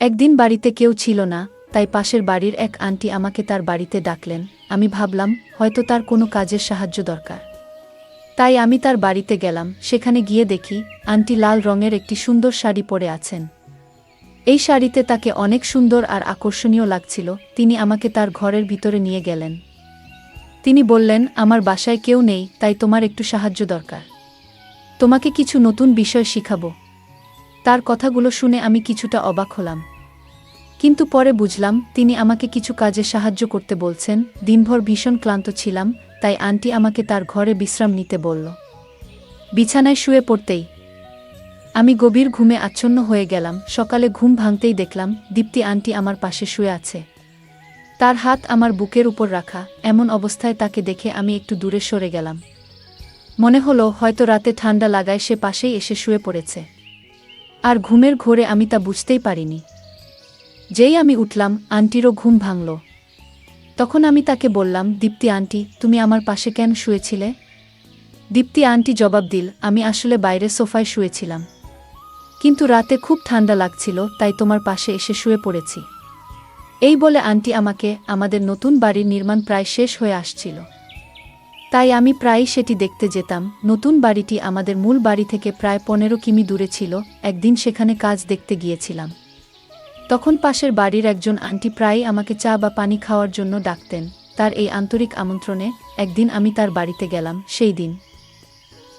একদিন বাড়িতে কেউ ছিল না, তাই পাশের বাড়ির এক আন্টি আমাকে তার বাড়িতে ডাকলেন। আমি ভাবলাম হয়তো তার কোনো কাজের সাহায্য দরকার। তাই আমি তার বাড়িতে গেলাম। সেখানে গিয়ে দেখি আন্টি লাল রঙের একটি সুন্দর শাড়ি পরে আছেন। এই শাড়িতে তাকে অনেক সুন্দর আর আকর্ষণীয় লাগছিল। তিনি আমাকে তার ঘরের ভিতরে নিয়ে গেলেন। তিনি বললেন, আমার বাসায় কেউ নেই, তাই তোমার একটু সাহায্য দরকার। তোমাকে কিছু নতুন বিষয় শিখাবো। তার কথাগুলো শুনে আমি কিছুটা অবাক হলাম, কিন্তু পরে বুঝলাম তিনি আমাকে কিছু কাজে সাহায্য করতে বলছেন। দিনভর ভীষণ ক্লান্ত ছিলাম, তাই আন্টি আমাকে তার ঘরে বিশ্রাম নিতে বলল। বিছানায় শুয়ে পড়তেই আমি গভীর ঘুমে আচ্ছন্ন হয়ে গেলাম। সকালে ঘুম ভাঙতেই দেখলাম দীপ্তি আন্টি আমার পাশে শুয়ে আছে, তার হাত আমার বুকের উপর রাখা। এমন অবস্থায় তাকে দেখে আমি একটু দূরে সরে গেলাম। মনে হলো হয়তো রাতে ঠান্ডা লাগায় সে পাশেই এসে শুয়ে পড়েছে, আর ঘুমের ঘোরে আমি তা বুঝতেই পারিনি। যেই আমি উঠলাম, আন্টিরও ঘুম ভাঙল। তখন আমি তাকে বললাম, দীপ্তি আন্টি, তুমি আমার পাশে কেন শুয়েছিলে? দীপ্তি আন্টি জবাব দিল, আমি আসলে বাইরে সোফায় শুয়েছিলাম, কিন্তু রাতে খুব ঠান্ডা লাগছিল, তাই তোমার পাশে এসে শুয়ে পড়েছি। এই বলে আন্টি আমাকে আমাদের নতুন বাড়ির নির্মাণ প্রায় শেষ হয়ে আসছিল, তাই আমি প্রায়ই সেটি দেখতে যেতাম। নতুন বাড়িটি আমাদের মূল বাড়ি থেকে প্রায় 15 কিমি দূরে ছিল। একদিন সেখানে কাজ দেখতে গিয়েছিলাম। তখন পাশের বাড়ির একজন আন্টি প্রায়ই আমাকে চা বা পানি খাওয়ার জন্য ডাকতেন। তার এই আন্তরিক আমন্ত্রণে একদিন আমি তার বাড়িতে গেলাম। সেই দিন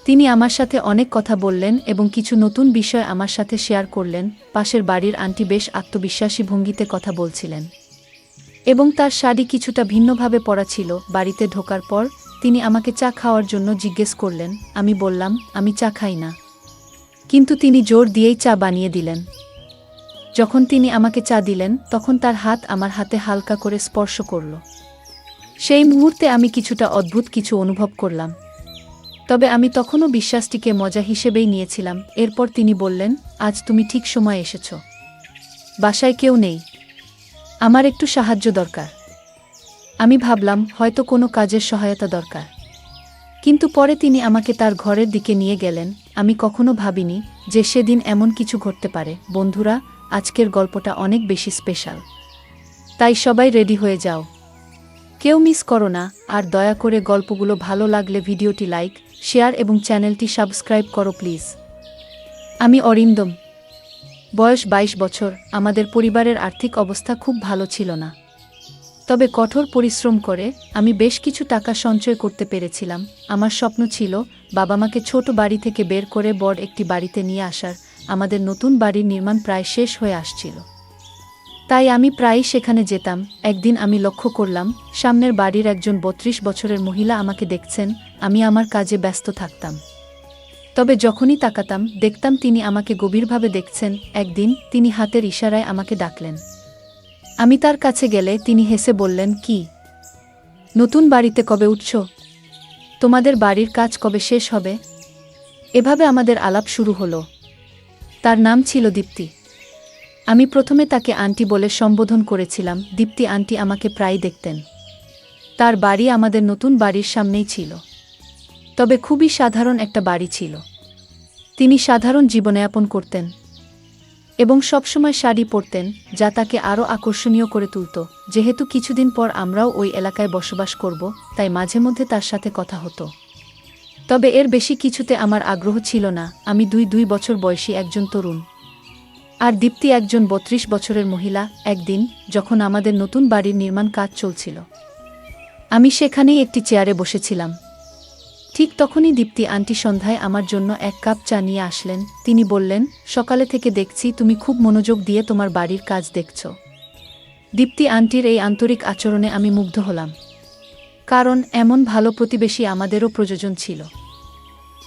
তিনি আমার সাথে অনেক কথা বললেন এবং কিছু নতুন বিষয় আমার সাথে শেয়ার করলেন। পাশের বাড়ির আন্টি বেশ আত্মবিশ্বাসী ভঙ্গিতে কথা বলছিলেন এবং তার শাড়ি কিছুটা ভিন্নভাবে পরা ছিল। বাড়িতে ঢোকার পর তিনি আমাকে চা খাওয়ার জন্য জিজ্ঞেস করলেন। আমি বললাম, আমি চা খাই না, কিন্তু তিনি জোর দিয়েই চা বানিয়ে দিলেন। যখন তিনি আমাকে চা দিলেন, তখন তার হাত আমার হাতে হালকা করে স্পর্শ করল। সেই মুহূর্তে আমি কিছুটা অদ্ভুত কিছু অনুভব করলাম, তবে আমি তখনও বিশ্বাসটিকে মজা হিসেবেই নিয়েছিলাম। এরপর তিনি বললেন, আজ তুমি ঠিক সময় এসেছ। বাসায় কেউ নেই, আমার একটু সাহায্য দরকার। আমি ভাবলাম হয়তো কোনো কাজের সহায়তা দরকার, কিন্তু পরে তিনি আমাকে তার ঘরের দিকে নিয়ে গেলেন। আমি কখনো ভাবিনি যে সেদিন এমন কিছু ঘটতে পারে। বন্ধুরা, আজকের গল্পটা অনেক বেশি স্পেশাল, তাই সবাই রেডি হয়ে যাও, কেউ মিস করো না। আর দয়া করে গল্পগুলো ভালো লাগলে ভিডিওটি লাইক, শেয়ার এবং চ্যানেলটি সাবস্ক্রাইব করো প্লিজ। আমি অরিন্দম, বয়স 22 বছর। আমাদের পরিবারের আর্থিক অবস্থা খুব ভালো ছিল না, তবে কঠোর পরিশ্রম করে আমি বেশ কিছু টাকা সঞ্চয় করতে পেরেছিলাম। আমার স্বপ্ন ছিল বাবা মাকে ছোট বাড়ি থেকে বের করে বড় একটি বাড়িতে নিয়ে আসার। আমাদের নতুন বাড়ির নির্মাণ প্রায় শেষ হয়ে আসছিল, তাই আমি প্রায়ই সেখানে যেতাম। একদিন আমি লক্ষ্য করলাম সামনের বাড়ির একজন 32 বছরের মহিলা আমাকে দেখছেন। আমি আমার কাজে ব্যস্ত থাকতাম, তবে যখনই তাকাতাম দেখতাম তিনি আমাকে গভীরভাবে দেখছেন। একদিন তিনি হাতের ইশারায় আমাকে ডাকলেন। আমি তার কাছে গেলে তিনি হেসে বললেন, কি, নতুন বাড়িতে কবে উঠছ? তোমাদের বাড়ির কাজ কবে শেষ হবে? এভাবে আমাদের আলাপ শুরু হলো। তার নাম ছিল দীপ্তি। আমি প্রথমে তাকে আন্টি বলে সম্বোধন করেছিলাম। দীপ্তি আন্টি আমাকে প্রায় দেখতেন। তার বাড়ি আমাদের নতুন বাড়ির সামনেই ছিল, তবে খুবই সাধারণ একটা বাড়ি ছিল। তিনি সাধারণ জীবনযাপন করতেন এবং সবসময় শাড়ি পরতেন, যা তাকে আরও আকর্ষণীয় করে তুলত। যেহেতু কিছুদিন পর আমরাও ওই এলাকায় বসবাস করব, তাই মাঝে মধ্যে তার সাথে কথা হতো, তবে এর বেশি কিছুতে আমার আগ্রহ ছিল না। আমি 2 বছর বয়সী একজন তরুণ, আর দীপ্তি একজন 32 বছরের মহিলা। একদিন যখন আমাদের নতুন বাড়ির নির্মাণ কাজ চলছিল, আমি সেখানেই একটি চেয়ারে বসেছিলাম। ঠিক তখনই দীপ্তি আন্টি সন্ধ্যায় আমার জন্য 1 কাপ চা নিয়ে আসলেন। তিনি বললেন, সকালে থেকে দেখছি তুমি খুব মনোযোগ দিয়ে তোমার বাড়ির কাজ দেখছ। দীপ্তি আন্টির এই আন্তরিক আচরণে আমি মুগ্ধ হলাম, কারণ এমন ভালো প্রতিবেশী আমাদেরও প্রয়োজন ছিল।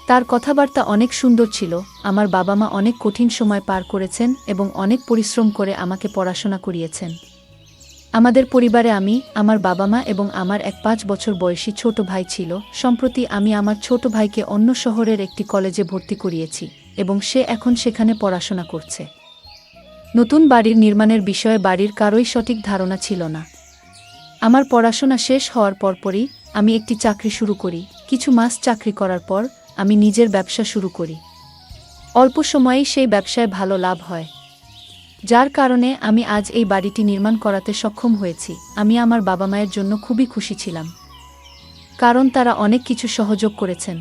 তার কথাবার্তা অনেক সুন্দর ছিল। আমার বাবা মা অনেক কঠিন সময় পার করেছেন এবং অনেক পরিশ্রম করে আমাকে পড়াশোনা করিয়েছেন। আমাদের পরিবারে আমি, আমার বাবা মা এবং আমার এক 5 বছর বয়সী ছোট ভাই ছিল। সম্প্রতি আমি আমার ছোট ভাইকে অন্য শহরের একটি কলেজে ভর্তি করিয়েছি এবং সে এখন সেখানে পড়াশোনা করছে। নতুন বাড়ির নির্মাণের বিষয়ে বাড়ির কারোই সঠিক ধারণা ছিল না। আমার পড়াশোনা শেষ হওয়ার পরপরই আমি একটি চাকরি শুরু করি। কিছু মাস চাকরি করার পর আমি নিজের ব্যবসা শুরু করি। অল্প সময়েই সেই ব্যবসায় ভালো লাভ হয়। যার কারণে আমি আজ এই বাড়িটি নির্মাণ করাতে সক্ষম হয়েছি। আমি আমার বাবা মায়ের জন্য খুবই খুশি ছিলাম, কারণ তারা অনেক কিছু সহযোগ করেছেন।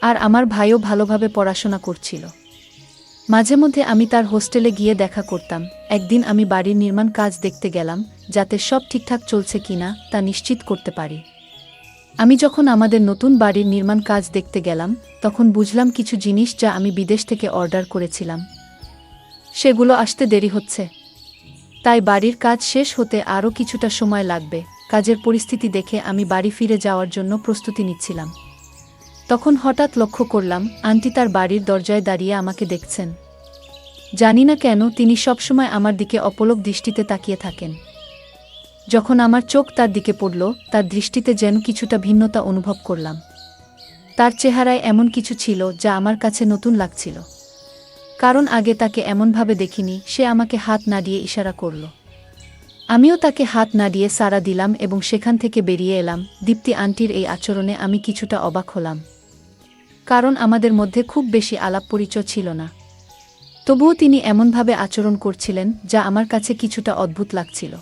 আর আমার ভাইও ভালোভাবে পড়াশোনা করছিল। মাঝে মধ্যে আমি তার হোস্টেলে গিয়ে দেখা করতাম। একদিন আমি বাড়ির নির্মাণ কাজ দেখতে গেলাম, যাতে সব ঠিকঠাক চলছে কিনা তা নিশ্চিত করতে পারি। আমি যখন আমাদের নতুন বাড়ির নির্মাণ কাজ দেখতে গেলাম, তখন বুঝলাম কিছু জিনিস যা আমি বিদেশ থেকে অর্ডার করেছিলাম সেগুলো আসতে দেরি হচ্ছে। তাই বাড়ির কাজ শেষ হতে আরও কিছুটা সময় লাগবে। কাজের পরিস্থিতি দেখে আমি বাড়ি ফিরে যাওয়ার জন্য প্রস্তুতি নিচ্ছিলাম। তখন হঠাৎ লক্ষ্য করলাম আন্টি তার বাড়ির দরজায় দাঁড়িয়ে আমাকে দেখছেন। জানি না কেন তিনি সবসময় আমার দিকে অপলক দৃষ্টিতে তাকিয়ে থাকেন। যখন আমার চোখ তার দিকে পড়ল, তার দৃষ্টিতে যেন কিছুটা ভিন্নতা অনুভব করলাম। তার চেহারায় এমন কিছু ছিল যা আমার কাছে নতুন লাগছিল, কারণ আগে তাকে এমনভাবে দেখিনি। সে আমাকে হাত নাড়িয়ে ইশারা করল। আমিও তাকে হাত নাড়িয়ে সাড়া দিলাম এবং সেখান থেকে বেরিয়ে এলাম। দীপ্তি আন্টির এই আচরণে আমি কিছুটা অবাক হলাম, কারণ আমাদের মধ্যে খুব বেশি আলাপ পরিচয় ছিল না। তবুও তিনি এমনভাবে আচরণ করছিলেন যা আমার কাছে কিছুটা অদ্ভুত লাগছিল।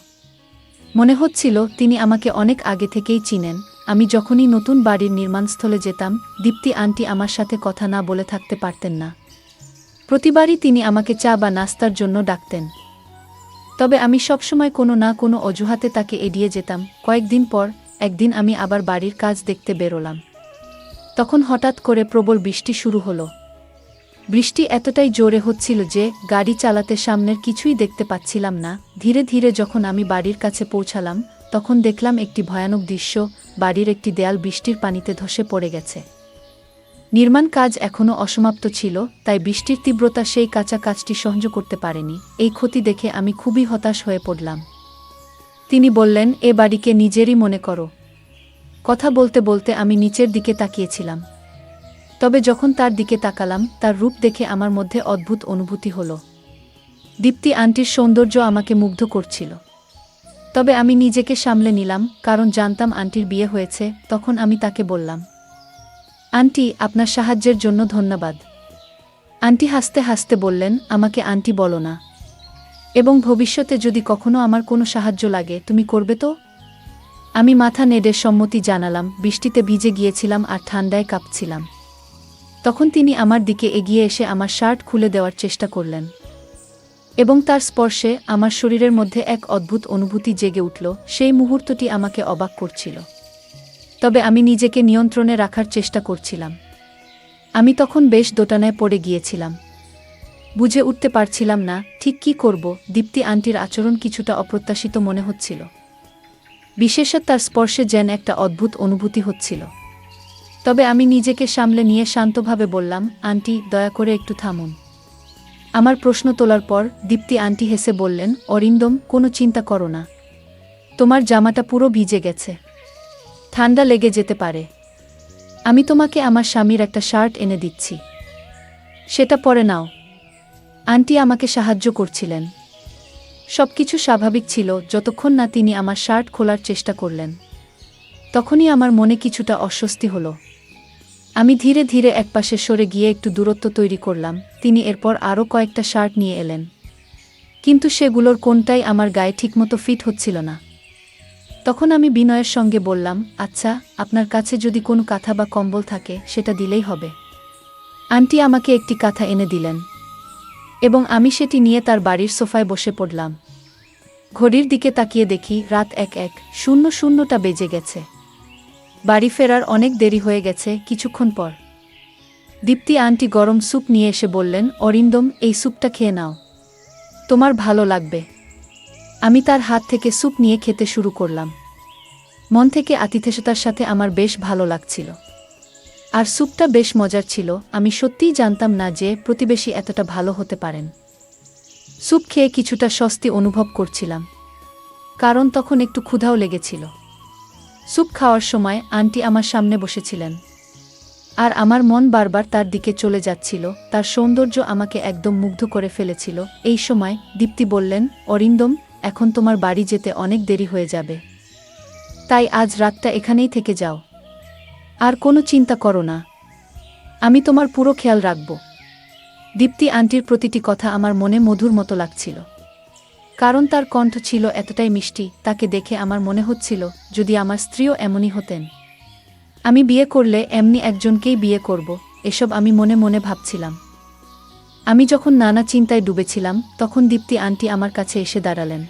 মনে হচ্ছিল তিনি আমাকে অনেক আগে থেকেই চিনেন। আমি যখনই নতুন বাড়ির নির্মাণস্থলে যেতাম, দীপ্তি আন্টি আমার সাথে কথা না বলে থাকতে পারতেন না। প্রতিবারই তিনি আমাকে চা বা নাস্তার জন্য ডাকতেন, তবে আমি সবসময় কোনো না কোনো অজুহাতে তাকে এড়িয়ে যেতাম। কয়েকদিন পর একদিন আমি আবার বাড়ির কাজ দেখতে বেরোলাম। তখন হঠাৎ করে প্রবল বৃষ্টি শুরু হলো। বৃষ্টি এতটাই জোরে হচ্ছিল যে গাড়ি চালাতে সামনের কিছুই দেখতে পাচ্ছিলাম না। ধীরে ধীরে যখন আমি বাড়ির কাছে পৌঁছালাম, তখন দেখলাম একটি ভয়ানক দৃশ্য। বাড়ির একটি দেয়াল বৃষ্টির পানিতে ধসে পড়ে গেছে। নির্মাণ কাজ এখনও অসমাপ্ত ছিল, তাই বৃষ্টির তীব্রতা সেই কাঁচা কাজটি সহ্য করতে পারেনি। এই ক্ষতি দেখে আমি খুবই হতাশ হয়ে পড়লাম। তিনি বললেন, এ বাড়িকে নিজেরই মনে করো। কথা বলতে বলতে আমি নিচের দিকে তাকিয়েছিলাম। তবে যখন তার দিকে তাকালাম, তার রূপ দেখে আমার মধ্যে অদ্ভুত অনুভূতি হলো। দীপ্তি আন্টির সৌন্দর্য আমাকে মুগ্ধ করছিল। তবে আমি নিজেকে সামলে নিলাম, কারণ জানতাম আন্টির বিয়ে হয়েছে। তখন আমি তাকে বললাম, আন্টি, আপনার সাহায্যের জন্য ধন্যবাদ। আন্টি হাসতে হাসতে বললেন, আমাকে আন্টি বলো না। এবং ভবিষ্যতে যদি কখনো আমার কোনো সাহায্য লাগে তুমি করবে তো? আমি মাথা নেড়ে সম্মতি জানালাম। বৃষ্টিতে ভিজে গিয়েছিলাম আর ঠান্ডায় কাঁপছিলাম। তখন তিনি আমার দিকে এগিয়ে এসে আমার শার্ট খুলে দেওয়ার চেষ্টা করলেন, এবং তার স্পর্শে আমার শরীরের মধ্যে এক অদ্ভুত অনুভূতি জেগে উঠল। সেই মুহূর্তটি আমাকে অবাক করছিল, তবে আমি নিজেকে নিয়ন্ত্রণে রাখার চেষ্টা করছিলাম। আমি তখন বেশ দোটানায় পড়ে গিয়েছিলাম। বুঝে উঠতে পারছিলাম না ঠিক কী করব। দীপ্তি আন্টির আচরণ কিছুটা অপ্রত্যাশিত মনে হচ্ছিল, বিশেষত তার স্পর্শে যেন একটা অদ্ভুত অনুভূতি হচ্ছিল। তবে আমি নিজেকে সামলে নিয়ে শান্তভাবে বললাম, আন্টি, দয়া করে একটু থামুন। আমার প্রশ্ন তোলার পর দীপ্তি আন্টি হেসে বললেন, অরিন্দম, কোনো চিন্তা করো না। তোমার জামাটা পুরো ভিজে গেছে, ঠান্ডা লেগে যেতে পারে। আমি তোমাকে আমার স্বামীর একটা শার্ট এনে দিচ্ছি, সেটা পরে নাও। আন্টি আমাকে সাহায্য করছিলেন। সবকিছু স্বাভাবিক ছিল যতক্ষণ না তিনি আমার শার্ট খোলার চেষ্টা করলেন। তখনই আমার মনে কিছুটা অস্বস্তি হলো। আমি ধীরে ধীরে একপাশে সরে গিয়ে একটু দূরত্ব তৈরি করলাম। তিনি এরপর আরও কয়েকটা শার্ট নিয়ে এলেন, কিন্তু সেগুলোর কোনটাই আমার গায়ে ঠিকমতো ফিট হচ্ছিল না। তখন আমি বিনয়ের সঙ্গে বললাম, আচ্ছা, আপনার কাছে যদি কোনো কাঁথা বা কম্বল থাকে সেটা দিলেই হবে। আন্টি আমাকে একটি কাঁথা এনে দিলেন, এবং আমি সেটি নিয়ে তার বাড়ির সোফায় বসে পড়লাম। ঘড়ির দিকে তাকিয়ে দেখি রাত 1:00টা বেজে গেছে। বাড়ি ফেরার অনেক দেরি হয়ে গেছে। কিছুক্ষণ পর দীপ্তি আন্টি গরম স্যুপ নিয়ে এসে বললেন, অরিন্দম, এই স্যুপটা খেয়ে নাও, তোমার ভালো লাগবে। আমি তার হাত থেকে স্যুপ নিয়ে খেতে শুরু করলাম। মন থেকে আতিথেয়তার সাথে আমার বেশ ভালো লাগছিল, আর স্যুপটা বেশ মজার ছিল। আমি সত্যিই জানতাম না যে প্রতিবেশী এতটা ভালো হতে পারেন। স্যুপ খেয়ে কিছুটা স্বস্তি অনুভব করছিলাম, কারণ তখন একটু ক্ষুধাও লেগেছিল। স্যুপ খাওয়ার সময় আন্টি আমার সামনে বসেছিলেন, আর আমার মন বারবার তার দিকে চলে যাচ্ছিল। তার সৌন্দর্য আমাকে একদম মুগ্ধ করে ফেলেছিল। এই সময় দীপ্তি বললেন, অরিন্দম, এখন তোমার বাড়ি যেতে অনেক দেরি হয়ে যাবে, তাই আজ রাতটা এখানেই থেকে যাও। আর কোনো চিন্তা করো না, আমি তোমার পুরো খেয়াল রাখব। দীপ্তি আন্টির প্রতিটি কথা আমার মনে মধুর মতো লাগছিল। কারণ তার কণ্ঠ ছিল এতটাই মিষ্টি, তাকে দেখে আমার মনে হচ্ছিল যদি আমার স্ত্রীও এমনই হতেন। আমি বিয়ে করলে এমনি একজনকেই বিয়ে করব, এসব আমি মনে মনে ভাবছিলাম। আমি যখন নানা চিন্তায় ডুবেছিলাম তখন দীপ্তি আন্টি আমার কাছে এসে দাঁড়ালেন।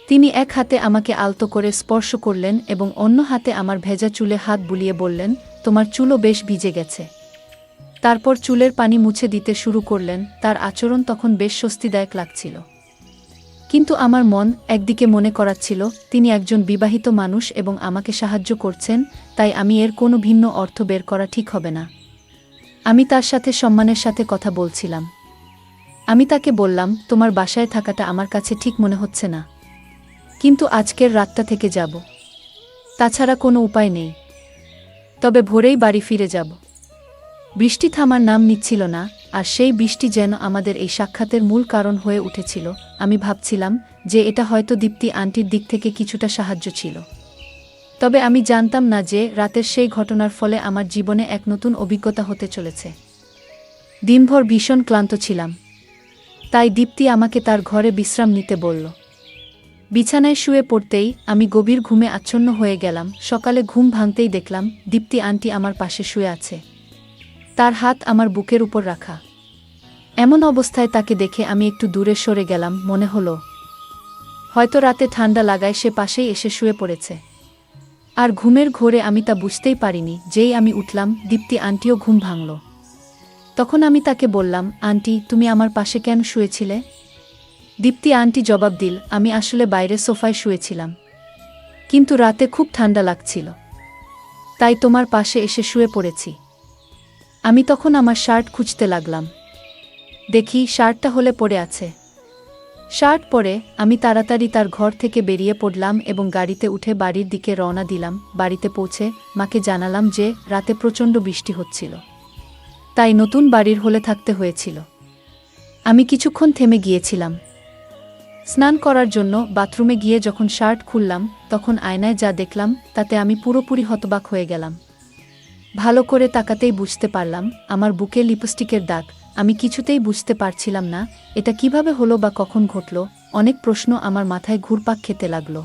তিনি এক হাতে আমাকে আলতো করে স্পর্শ করলেন এবং অন্য হাতে আমার ভেজা চুলে হাত বুলিয়ে বললেন, তোমার চুলও বেশ ভিজে গেছে। তারপর চুলের পানি মুছে দিতে শুরু করলেন। তার আচরণ তখন বেশ স্বস্তিদায়ক লাগছিল। কিন্তু আমার মন একদিকে মনে করাচ্ছিল তিনি একজন বিবাহিত মানুষ এবং আমাকে সাহায্য করছেন, তাই আমি এর কোনো ভিন্ন অর্থ বের করা ঠিক হবে না। আমি তার সাথে সম্মানের সাথে কথা বলছিলাম। আমি তাকে বললাম, তোমার বাসায় থাকাটা আমার কাছে ঠিক মনে হচ্ছে না, কিন্তু আজকের রাতটা থেকে যাব। তাছাড়া কোনো উপায় নেই। তবে ভোরেই বাড়ি ফিরে যাব। বৃষ্টি থামার নাম নিচ্ছিল না, আর সেই বৃষ্টি যেন আমাদের এই সাক্ষাতের মূল কারণ হয়ে উঠেছিল। আমি ভাবছিলাম যে এটা হয়তো দীপ্তি আন্টির দিক থেকে কিছুটা সাহায্য ছিল। তবে আমি জানতাম না যে রাতের সেই ঘটনার ফলে আমার জীবনে এক নতুন অভিজ্ঞতা হতে চলেছে। দিনভর ভীষণ ক্লান্ত ছিলাম, তাই দীপ্তি আমাকে তার ঘরে বিশ্রাম নিতে বলল। বিছানায় শুয়ে পড়তেই আমি গভীর ঘুমে আচ্ছন্ন হয়ে গেলাম। সকালে ঘুম ভাঙতেই দেখলাম দীপ্তি আন্টি আমার পাশে শুয়ে আছে, তার হাত আমার বুকের উপর রাখা। এমন অবস্থায় তাকে দেখে আমি একটু দূরে সরে গেলাম। মনে হলো হয়তো রাতে ঠান্ডা লাগায় সে পাশেই এসে শুয়ে পড়েছে। আর ঘুমের ঘোরে আমি তা বুঝতেই পারিনি। যেই আমি উঠলাম, দীপ্তি আন্টিও ঘুম ভাঙল। তখন আমি তাকে বললাম, আন্টি, তুমি আমার পাশে কেন শুয়েছিলে? দীপ্তি আন্টি জবাব দিল, আমি আসলে বাইরে সোফায় শুয়েছিলাম, কিন্তু রাতে খুব ঠান্ডা লাগছিল, তাই তোমার পাশে এসে শুয়ে পড়েছি। আমি তখন আমার শার্ট খুঁজতে লাগলাম। দেখি শার্টটা হলে পড়ে আছে। শার্ট পরে আমি তাড়াতাড়ি তার ঘর থেকে বেরিয়ে পড়লাম এবং গাড়িতে উঠে বাড়ির দিকে রওনা দিলাম। বাড়িতে পৌঁছে মাকে জানালাম যে রাতে প্রচণ্ড বৃষ্টি হচ্ছিল, তাই নতুন বাড়ির হলে থাকতে হয়েছিল। আমি কিছুক্ষণ থেমে গিয়েছিলাম। স্নান করার জন্য বাথরুমে গিয়ে যখন শার্ট খুললাম তখন আয়নায় যা দেখলাম তাতে আমি পুরোপুরি হতবাক হয়ে গেলাম। ভালো করে তাকাতেই বুঝতে পারলাম আমার বুকে লিপস্টিকের দাগ। আমি কিছুতেই বুঝতে পারছিলাম না এটা কিভাবে হলো বা কখন ঘটল। অনেক প্রশ্ন আমার মাথায় ঘুরপাক খেতে লাগল।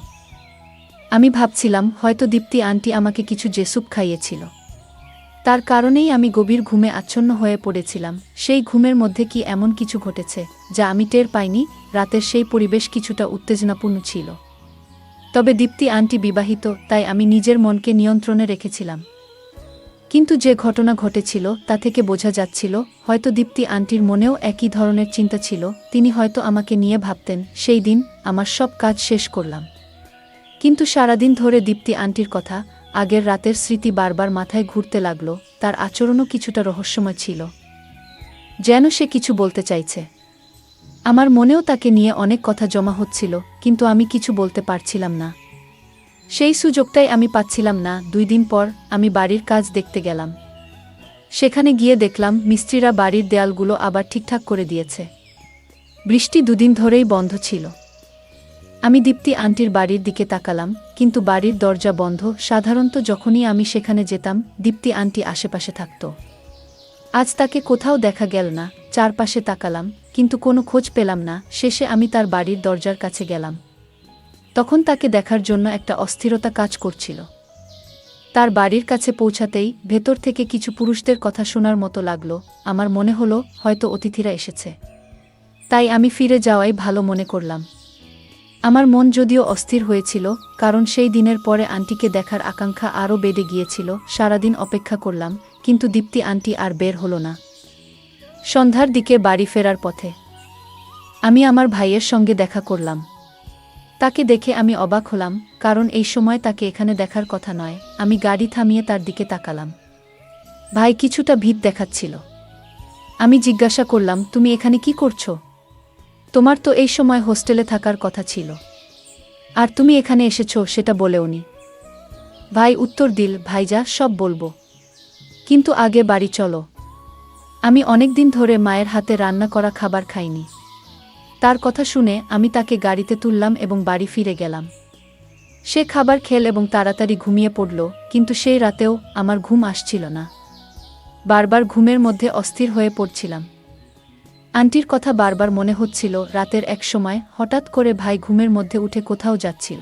আমি ভাবছিলাম হয়তো দীপ্তি আন্টি আমাকে কিছু জেসুপ খাইয়েছিল, তার কারণেই আমি গভীর ঘুমে আচ্ছন্ন হয়ে পড়েছিলাম। সেই ঘুমের মধ্যে কি এমন কিছু ঘটেছে যা আমি টের পাইনি? রাতের সেই পরিবেশ কিছুটা উত্তেজনাপূর্ণ ছিল। তবে দীপ্তি আন্টি বিবাহিত, তাই আমি নিজের মনকে নিয়ন্ত্রণে রেখেছিলাম। কিন্তু যে ঘটনা ঘটেছিল তা থেকে বোঝা যাচ্ছিল হয়তো দীপ্তি আন্টির মনেও একই ধরনের চিন্তা ছিল। তিনি হয়তো আমাকে নিয়ে ভাবতেন। সেই দিন আমার সব কাজ শেষ করলাম, কিন্তু সারাদিন ধরে দীপ্তি আন্টির কথা, আগের রাতের স্মৃতি বারবার মাথায় ঘুরতে লাগল। তার আচরণও কিছুটা রহস্যময় ছিল, যেন সে কিছু বলতে চাইছে। আমার মনেও তাকে নিয়ে অনেক কথা জমা হচ্ছিল, কিন্তু আমি কিছু বলতে পারছিলাম না। সেই সুযোগটাই আমি পাচ্ছিলাম না। 2 দিন পর আমি বাড়ির কাজ দেখতে গেলাম। সেখানে গিয়ে দেখলাম মিস্ত্রিরা বাড়ির দেয়ালগুলো আবার ঠিকঠাক করে দিয়েছে। বৃষ্টি 2 দিন ধরেই বন্ধ ছিল। আমি দীপ্তি আন্টির বাড়ির দিকে তাকালাম, কিন্তু বাড়ির দরজা বন্ধ। সাধারণত যখনই আমি সেখানে যেতাম দীপ্তি আন্টি আশেপাশে থাকত। আজ তাকে কোথাও দেখা গেল না। চারপাশে তাকালাম, কিন্তু কোনো খোঁজ পেলাম না। শেষে আমি তার বাড়ির দরজার কাছে গেলাম। তখন তাকে দেখার জন্য একটা অস্থিরতা কাজ করছিল। তার বাড়ির কাছে পৌঁছাতেই ভেতর থেকে কিছু পুরুষদের কথা শোনার মতো লাগলো। আমার মনে হলো হয়তো অতিথিরা এসেছে, তাই আমি ফিরে যাওয়াই ভালো মনে করলাম। আমার মন যদিও অস্থির হয়েছিল, কারণ সেই দিনের পরে আন্টিকে দেখার আকাঙ্ক্ষা আরও বেড়ে গিয়েছিল। সারাদিন অপেক্ষা করলাম, কিন্তু দীপ্তি আন্টি আর বের হলো না। সন্ধ্যার দিকে বাড়ি ফেরার পথে আমি আমার ভাইয়ের সঙ্গে দেখা করলাম। তাকে দেখে আমি অবাক হলাম, কারণ এই সময় তাকে এখানে দেখার কথা নয়। আমি গাড়ি থামিয়ে তার দিকে তাকালাম। ভাই কিছুটা ভীত দেখাচ্ছিল। আমি জিজ্ঞাসা করলাম, তুমি এখানে কি করছো? তোমার তো এই সময় হোস্টেলে থাকার কথা ছিল, আর তুমি এখানে এসেছো সেটা বলেওনি। ভাই উত্তর দিল, ভাইজা সব বলবো, কিন্তু আগে বাড়ি চলো। আমি অনেক দিন ধরে মায়ের হাতে রান্না করা খাবার খাইনি। তার কথা শুনে আমি তাকে গাড়িতে তুললাম এবং বাড়ি ফিরে গেলাম। সে খাবার খেল এবং তাড়াতাড়ি ঘুমিয়ে পড়ল, কিন্তু সেই রাতেও আমার ঘুম আসছিল না। বারবার ঘুমের মধ্যে অস্থির হয়ে পড়ছিলাম। আন্টির কথা বারবার মনে হচ্ছিল। রাতের এক সময় হঠাৎ করে ভাই ঘুমের মধ্যে উঠে কোথাও যাচ্ছিল।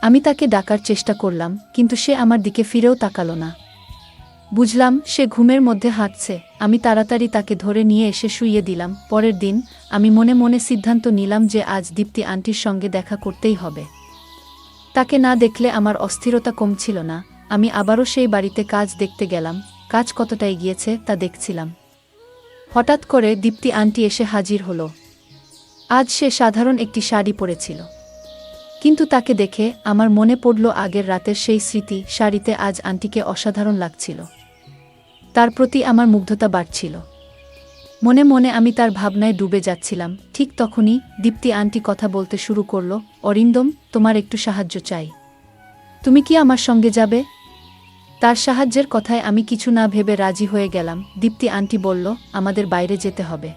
আমি তাকে ডাকার চেষ্টা করলাম, কিন্তু সে আমার দিকে ফিরেও তাকালো না। বুঝলাম সে ঘুমের মধ্যে হাঁটছে। আমি তাড়াতাড়ি তাকে ধরে নিয়ে এসে শুইয়ে দিলাম। পরের দিন আমি মনে মনে সিদ্ধান্ত নিলাম যে আজ দীপ্তি আন্টির সঙ্গে দেখা করতেই হবে। তাকে না দেখলে আমার অস্থিরতা কমছিল না। আমি আবারও সেই বাড়িতে কাজ দেখতে গেলাম। কাজ কতটা এগিয়েছে তা দেখছিলাম। হঠাৎ করে দীপ্তি আন্টি এসে হাজির হলো। আজ সে সাধারণ একটি শাড়ি পরেছিল, কিন্তু তাকে দেখে আমার মনে পড়ল আগের রাতের সেই স্মৃতি। শাড়িতে আজ আন্টিকে অসাধারণ লাগছিল। তার প্রতি আমার মুগ্ধতা বাড়ছিল। মনে মনে আমি তার ভাবনায় ডুবে যাচ্ছিলাম। ঠিক তখনই দীপ্তি আন্টি কথা বলতে শুরু করল। অরিন্দম, তোমার একটু সাহায্য চাই। তুমি কি আমার সঙ্গে যাবে? তার সাহায্যের কথায় আমি কিছু না ভেবে রাজি হয়ে গেলাম। দীপ্তি আন্টি বলল, আমাদের বাইরে যেতে হবে।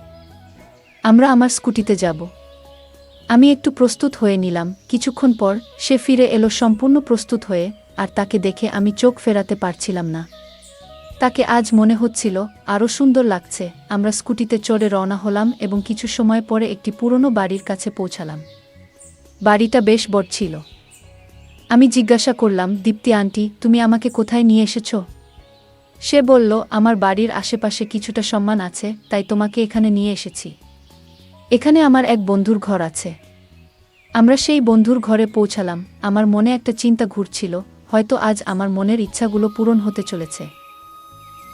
আমরা আমার স্কুটিতে যাব। আমি একটু প্রস্তুত হয়ে নিলাম। কিছুক্ষণ পর সে ফিরে এলো সম্পূর্ণ প্রস্তুত হয়ে, আর তাকে দেখে আমি চোখ ফেরাতে পারছিলাম না। তাকে আজ মনে হচ্ছিল আরও সুন্দর লাগছে। আমরা স্কুটিতে চড়ে রওনা হলাম এবং কিছু সময় পরে একটি পুরনো বাড়ির কাছে পৌঁছালাম। বাড়িটা বেশ বড় ছিল। আমি জিজ্ঞাসা করলাম, দীপ্তি আন্টি, তুমি আমাকে কোথায় নিয়ে এসেছ? সে বলল, আমার বাড়ির আশেপাশে কিছুটা সম্মান আছে, তাই তোমাকে এখানে নিয়ে এসেছি। এখানে আমার এক বন্ধুর ঘর আছে। আমরা সেই বন্ধুর ঘরে পৌঁছালাম। আমার মনে একটা চিন্তা ঘুরছিল, হয়তো আজ আমার মনের ইচ্ছাগুলো পূরণ হতে চলেছে।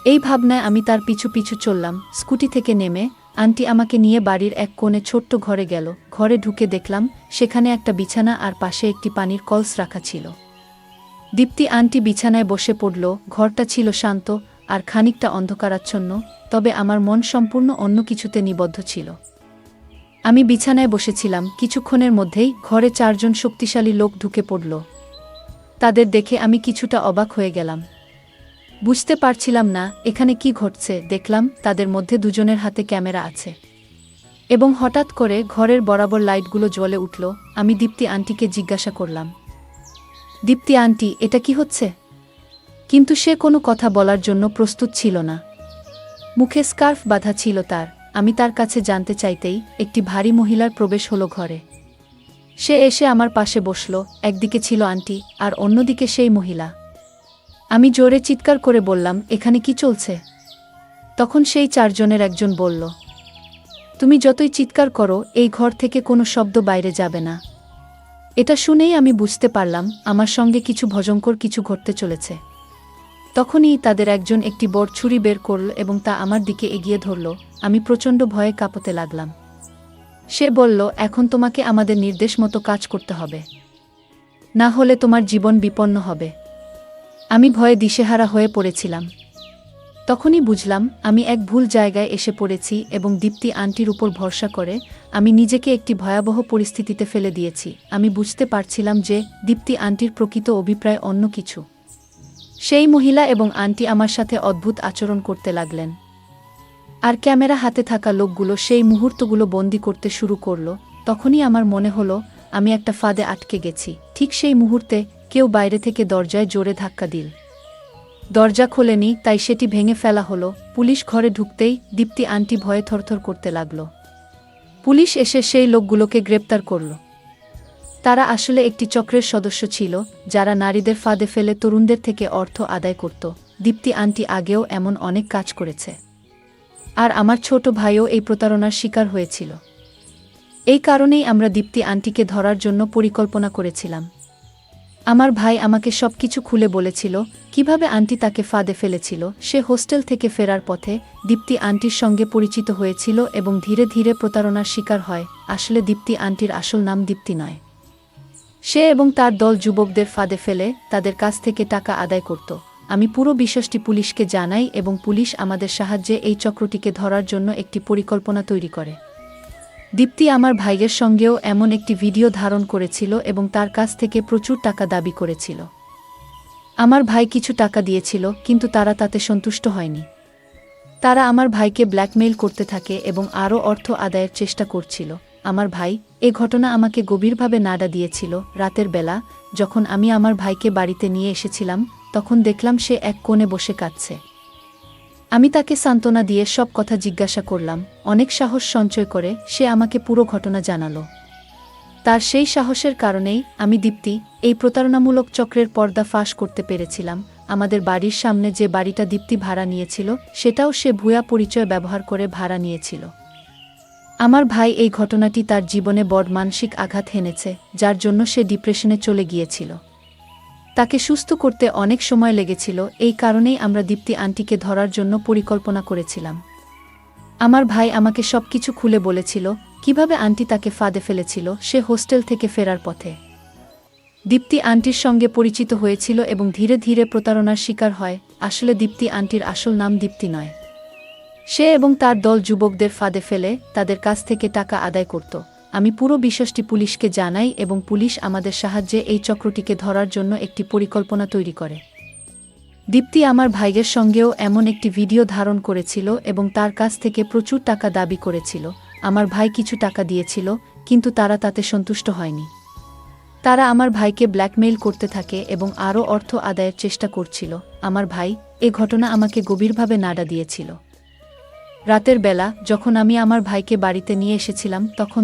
এই ভাবনায় আমি তার পিছু পিছু চললাম। স্কুটি থেকে নেমে আন্টি আমাকে নিয়ে বাড়ির এক কোণে ছোট্ট ঘরে গেল। ঘরে ঢুকে দেখলাম সেখানে একটা বিছানা আর পাশে একটি পানির কলস রাখা ছিল। দীপ্তি আন্টি বিছানায় বসে পড়ল। ঘরটা ছিল শান্ত আর খানিকটা অন্ধকারাচ্ছন্ন, তবে আমার মন সম্পূর্ণ অন্য কিছুতে নিবদ্ধ ছিল। আমি বিছানায় বসেছিলাম। কিছুক্ষণের মধ্যেই ঘরে 4 জন শক্তিশালী লোক ঢুকে পড়ল। তাদের দেখে আমি কিছুটা অবাক হয়ে গেলাম। বুঝতে পারছিলাম না এখানে কি ঘটছে। দেখলাম তাদের মধ্যে 2 জনের হাতে ক্যামেরা আছে এবং হঠাৎ করে ঘরের বরাবর লাইটগুলো জ্বলে উঠল। আমি দীপ্তি আন্টিকে জিজ্ঞাসা করলাম, দীপ্তি আন্টি, এটা কি হচ্ছে? কিন্তু সে কোনো কথা বলার জন্য প্রস্তুত ছিল না। মুখে স্কার্ফ বাঁধা ছিল তার। আমি তার কাছে জানতে চাইতেই একটি ভারী মহিলার প্রবেশ হলো ঘরে। সে এসে আমার পাশে বসল। একদিকে ছিল আন্টি আর অন্যদিকে সেই মহিলা। আমি জোরে চিৎকার করে বললাম, এখানে কি চলছে? তখন সেই 4 জনের একজন বলল, তুমি যতই চিৎকার করো এই ঘর থেকে কোনো শব্দ বাইরে যাবে না। এটা শুনেই আমি বুঝতে পারলাম আমার সঙ্গে কিছু ভয়ঙ্কর কিছু ঘটতে চলেছে। তখনই তাদের একজন একটি বড় ছুরি বের করল এবং তা আমার দিকে এগিয়ে ধরল। আমি প্রচণ্ড ভয়ে কাঁপতে লাগলাম। সে বলল, এখন তোমাকে আমাদের নির্দেশ মতো কাজ করতে হবে, না হলে তোমার জীবন বিপন্ন হবে। আমি ভয়ে দিশেহারা হয়ে পড়েছিলাম। তখনই বুঝলাম আমি এক ভুল জায়গায় এসে পড়েছি এবং দীপ্তি আন্টির উপর ভরসা করে আমি নিজেকে একটি ভয়াবহ পরিস্থিতিতে ফেলে দিয়েছি। আমি বুঝতে পারছিলাম যে দীপ্তি আন্টির প্রকৃত অভিপ্রায় অন্য কিছু। সেই মহিলা এবং আন্টি আমার সাথে অদ্ভুত আচরণ করতে লাগলেন, আর ক্যামেরা হাতে থাকা লোকগুলো সেই মুহূর্তগুলো বন্দি করতে শুরু করল। তখনই আমার মনে হলো আমি একটা ফাঁদে আটকে গেছি। ঠিক সেই মুহূর্তে কেউ বাইরে থেকে দরজায় জোরে ধাক্কা দিল। দরজা খোলেনি, তাই সেটি ভেঙে ফেলা হলো। পুলিশ ঘরে ঢুকতেই দীপ্তি আন্টি ভয়ে থরথর করতে লাগল। পুলিশ এসে সেই লোকগুলোকে গ্রেপ্তার করল। তারা আসলে একটি চক্রের সদস্য ছিল, যারা নারীদের ফাঁদে ফেলে তরুণদের থেকে অর্থ আদায় করত। দীপ্তি আন্টি আগেও এমন অনেক কাজ করেছে, আর আমার ছোট ভাইও এই প্রতারণার শিকার হয়েছিল। এই কারণেই আমরা দীপ্তি আন্টিকে ধরার জন্য পরিকল্পনা করেছিলাম। আমার ভাই আমাকে সবকিছু খুলে বলেছিল, কিভাবে আন্টি তাকে ফাঁদে ফেলেছিল। সে হোস্টেল থেকে ফেরার পথে দীপ্তি আন্টির সঙ্গে পরিচিত হয়েছিল এবং ধীরে ধীরে প্রতারণার শিকার হয়। আসলে দীপ্তি আন্টির আসল নাম দীপ্তি নয়। সে এবং তার দল যুবকদের ফাঁদে ফেলে তাদের কাছ থেকে টাকা আদায় করত। আমি পুরো বিষয়টি পুলিশকে জানাই এবং পুলিশ আমাদের সাহায্যে এই চক্রটিকে ধরার জন্য একটি পরিকল্পনা তৈরি করে। দীপ্তি আমার ভাইয়ের সঙ্গেও এমন একটি ভিডিও ধারণ করেছিল এবং তার কাছ থেকে প্রচুর টাকা দাবি করেছিল। আমার ভাই কিছু টাকা দিয়েছিল, কিন্তু তারা তাতে সন্তুষ্ট হয়নি। তারা আমার ভাইকে ব্ল্যাকমেইল করতে থাকে এবং আরও অর্থ আদায়ের চেষ্টা করছিল। আমার ভাই এ ঘটনা আমাকে গভীরভাবে নাড়া দিয়েছিল। রাতের বেলা যখন আমি আমার ভাইকে বাড়িতে নিয়ে এসেছিলাম, তখন দেখলাম সে এক কোণে বসে কাঁদছে। আমি তাকে সান্ত্বনা দিয়ে সব কথা জিজ্ঞাসা করলাম। অনেক সাহস সঞ্চয় করে সে আমাকে পুরো ঘটনা জানালো। তার সেই সাহসের কারণেই আমি দীপ্তি এই প্রতারণামূলক চক্রের পর্দা ফাঁস করতে পেরেছিলাম। আমাদের বাড়ির সামনে যে বাড়িটা দীপ্তি ভাড়া নিয়েছিল সেটাও সে ভুয়া পরিচয় ব্যবহার করে ভাড়া নিয়েছিল। আমার ভাই এই ঘটনাটি তার জীবনে বড় মানসিক আঘাত হেনেছে, যার জন্য সে ডিপ্রেশনে চলে গিয়েছিল। তাকে সুস্থ করতে অনেক সময় লেগেছিল। এই কারণেই আমরা দীপ্তি আন্টিকে ধরার জন্য পরিকল্পনা করেছিলাম। আমার ভাই আমাকে সবকিছু খুলে বলেছিল, কিভাবে আন্টি তাকে ফাঁদে ফেলেছিল সে হোস্টেল থেকে ফেরার পথে। দীপ্তি আন্টির সঙ্গে পরিচিত হয়েছিল এবং ধীরে ধীরে প্রতারণার শিকার হয়। আসলে দীপ্তি আন্টির আসল নাম দীপ্তি নয়। সে এবং তার দল যুবকদের ফাঁদে ফেলে তাদের কাছ থেকে টাকা আদায় করত। আমি পুরো বিষয়টি পুলিশকে জানাই এবং পুলিশ আমাদের সাহায্যে এই চক্রটিকে ধরার জন্য একটি পরিকল্পনা তৈরি করে। দীপ্তি আমার ভাইয়ের সঙ্গেও এমন একটি ভিডিও ধারণ করেছিল এবং তার কাছ থেকে প্রচুর টাকা দাবি করেছিল। আমার ভাই কিছু টাকা দিয়েছিল, কিন্তু তারা তাতে সন্তুষ্ট হয়নি। তারা আমার ভাইকে ব্ল্যাকমেইল করতে থাকে এবং আরও অর্থ আদায়ের চেষ্টা করছিল। আমার ভাই এ ঘটনা আমাকে গভীরভাবে নাড়া দিয়েছিল। রাতের বেলা যখন আমি আমার ভাইকে বাড়িতে নিয়ে এসেছিলাম তখন